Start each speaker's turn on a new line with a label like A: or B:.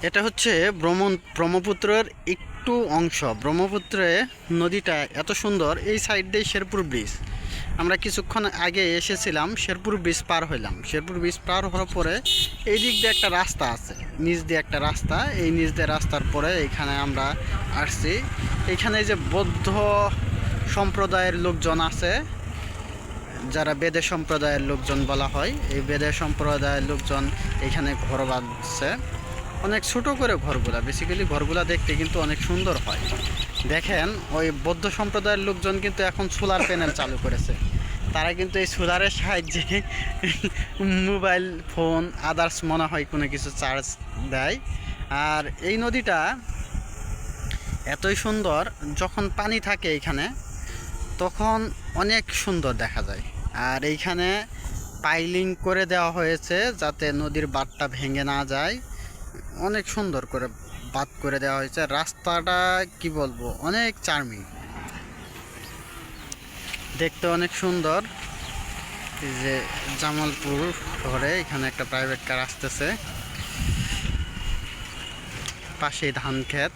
A: এটা হচ্ছে ব্রহ্মপুত্রের একটু অংশ। ব্রহ্মপুত্রে নদীটা এত সুন্দর, এই সাইড দিয়ে শেরপুর ব্রিজ। আমরা কিছুক্ষণ আগে এসেছিলাম, শেরপুর ব্রিজ পার হইলাম। শেরপুর ব্রিজ পার হওয়ার পরে এই দিক দিয়ে একটা রাস্তা আছে, নিচ দিয়ে একটা রাস্তা, এই নিচ দিয়ে রাস্তার পরে এখানে আমরা আসছি। এখানে যে বৌদ্ধ সম্প্রদায়ের লোকজন আছে, যারা বেদে সম্প্রদায়ের লোকজন বলা হয়, এই বেদে সম্প্রদায়ের লোকজন এখানে ঘর বাঁধছে। অনেক ছোটো করে ঘরগুলা, বেসিক্যালি ঘরগুলা দেখতে কিন্তু অনেক সুন্দর হয়। দেখেন ওই বৌদ্ধ সম্প্রদায়ের লোকজন কিন্তু এখন সোলার প্যানেল চালু করেছে। তারা কিন্তু এই সোলারের সাহায্যে মোবাইল ফোন আদার্স মনে হয় কোনো কিছু চার্জ দেয়। আর এই নদীটা এতই সুন্দর, যখন পানি থাকে এখানে তখন অনেক সুন্দর দেখা যায়। আর এইখানে পাইলিং করে দেওয়া হয়েছে যাতে নদীর বাঁধটা ভেঙে না যায়। অনেক সুন্দর করে বাঁধ করে দেওয়া হয়েছে। রাস্তাটা কি বলবো, অনেক চার্মিং, দেখতে অনেক সুন্দর। এই যে জামালপুর শহরে এখানে একটা প্রাইভেট কার আসতেছে, পাশেই ধান ক্ষেত।